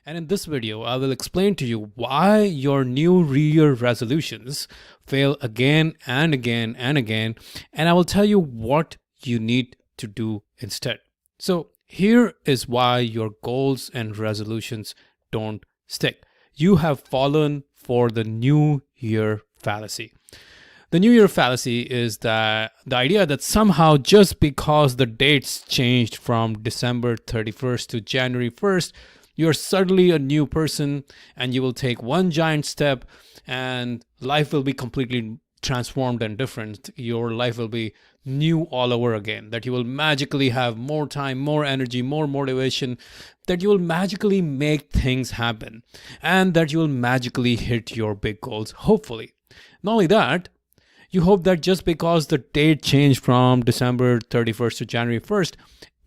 And in this video, I will explain to you why your new year resolutions fail again and again and again, and I will tell you what you need to do instead. So here is why your goals and resolutions don't stick. You have fallen for the new year fallacy. The New Year fallacy is that the idea that somehow just because the dates changed from December 31st to January 1st, you're suddenly a new person and you will take one giant step and life will be completely transformed and different. Your life will be new all over again, that you will magically have more time, more energy, more motivation, that you will magically make things happen, and that you will magically hit your big goals, hopefully. Not only that, you hope that just because the date changed from December 31st to January 1st,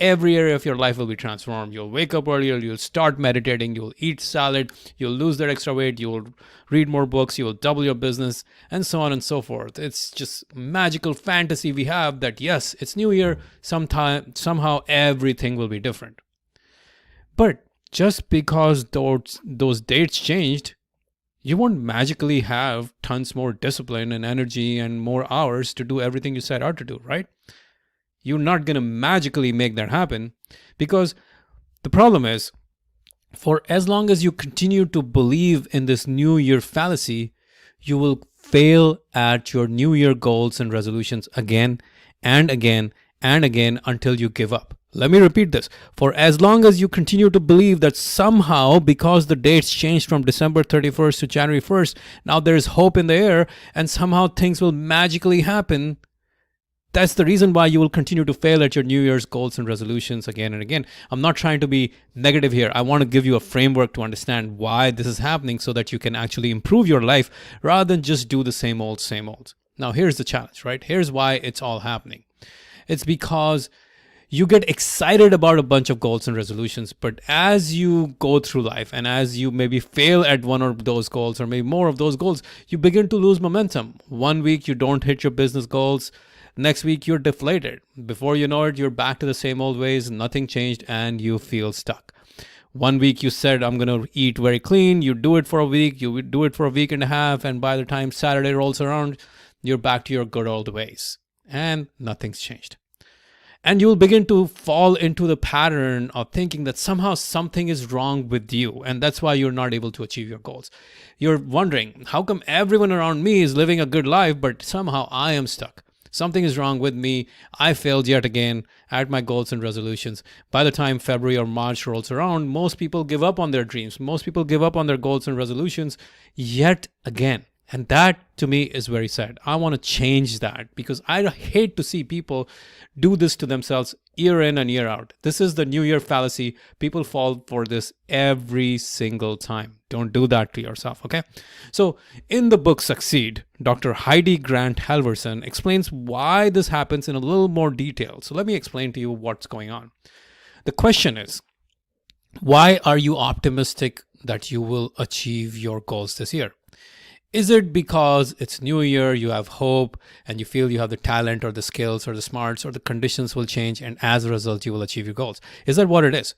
every area of your life will be transformed. You'll wake up earlier, you'll start meditating, you'll eat salad, you'll lose that extra weight, you'll read more books, you'll double your business, and so on and so forth. It's just magical fantasy we have that yes, it's New Year, somehow everything will be different. But just because those dates changed, you won't magically have tons more discipline and energy and more hours to do everything you set out to do, right? You're not going to magically make that happen, because the problem is, for as long as you continue to believe in this New Year fallacy, you will fail at your New Year goals and resolutions again and again and again until you give up. Let me repeat this. For as long as you continue to believe that somehow, because the dates changed from December 31st to January 1st, now there is hope in the air and somehow things will magically happen, that's the reason why you will continue to fail at your New Year's goals and resolutions again and again. I'm not trying to be negative here. I want to give you a framework to understand why this is happening so that you can actually improve your life rather than just do the same old, same old. Now, here's the challenge, right? Here's why it's all happening. It's because you get excited about a bunch of goals and resolutions, but as you go through life and as you maybe fail at one of those goals or maybe more of those goals, you begin to lose momentum. One week you don't hit your business goals. Next week you're deflated. Before you know it, you're back to the same old ways. Nothing changed and you feel stuck. One week you said, I'm going to eat very clean. You do it for a week. You do it for a week and a half. And by the time Saturday rolls around, you're back to your good old ways. And nothing's changed. And you will begin to fall into the pattern of thinking that somehow something is wrong with you. And that's why you're not able to achieve your goals. You're wondering, how come everyone around me is living a good life, but somehow I am stuck? Something is wrong with me. I failed yet again at my goals and resolutions. By the time February or March rolls around, most people give up on their dreams. Most people give up on their goals and resolutions yet again. And that to me is very sad. I want to change that because I hate to see people do this to themselves year in and year out. This is the New Year fallacy. People fall for this every single time. Don't do that to yourself, okay? So in the book Succeed, Dr. Heidi Grant Halvorson explains why this happens in a little more detail. So let me explain to you what's going on. The question is, why are you optimistic that you will achieve your goals this year? Is it because it's New Year, you have hope, and you feel you have the talent or the skills or the smarts or the conditions will change, and as a result, you will achieve your goals? Is that what it is?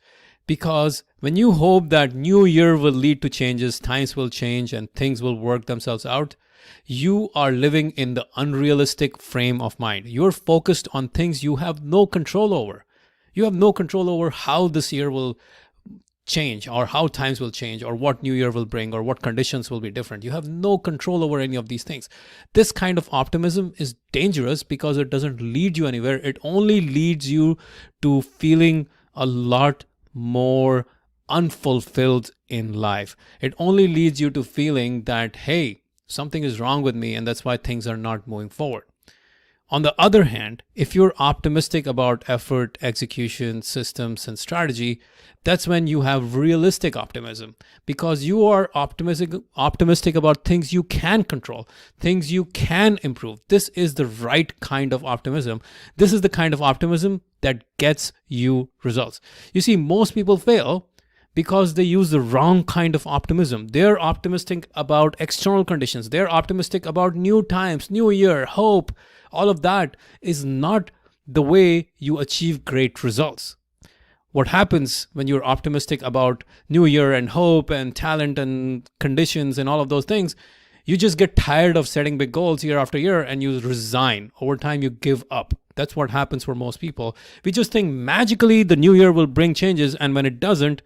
Because when you hope that New Year will lead to changes, times will change, and things will work themselves out, you are living in the unrealistic frame of mind. You're focused on things you have no control over. You have no control over how this year will change or how times will change or what New Year will bring or what conditions will be different. You have no control over any of these things. This kind of optimism is dangerous because it doesn't lead you anywhere. It only leads you to feeling a lot more unfulfilled in life. It only leads you to feeling that, hey, something is wrong with me and that's why things are not moving forward. On the other hand, if you're optimistic about effort, execution, systems, and strategy, that's when you have realistic optimism because you are optimistic about things you can control, things you can improve. This is the right kind of optimism. This is the kind of optimism that gets you results. You see, most people fail because they use the wrong kind of optimism. They're optimistic about external conditions. They're optimistic about new times, new year, hope. All of that is not the way you achieve great results. What happens when you're optimistic about new year and hope and talent and conditions and all of those things? You just get tired of setting big goals year after year and you resign. Over time, you give up. That's what happens for most people. We just think magically the new year will bring changes, and when it doesn't,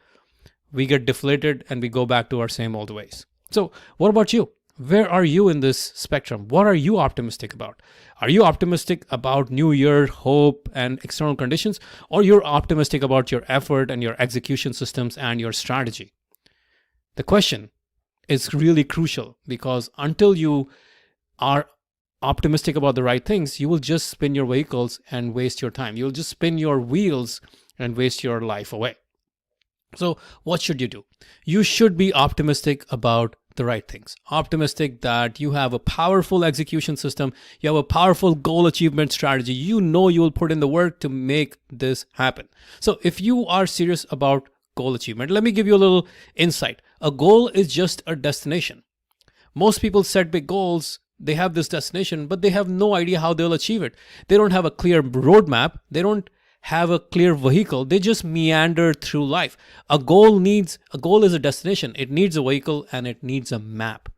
we get deflated and we go back to our same old ways. So, what about you? Where are you in this spectrum? What are you optimistic about? Are you optimistic about new year, hope, and external conditions? Or you're optimistic about your effort and your execution systems and your strategy? The question is really crucial, because until you are optimistic about the right things, you will just spin your vehicles and waste your time. You'll just spin your wheels and waste your life away. So what should you do? You should be optimistic about the right things. Optimistic that you have a powerful execution system, you have a powerful goal achievement strategy. You know you will put in the work to make this happen. So if you are serious about goal achievement, let me give you a little insight. A goal is just a destination. Most people set big goals. They have this destination, but they have no idea how they'll achieve it. They don't have a clear roadmap. They don't have a clear vehicle. They just meander through life. A goal is a destination. It needs a vehicle and it needs a map.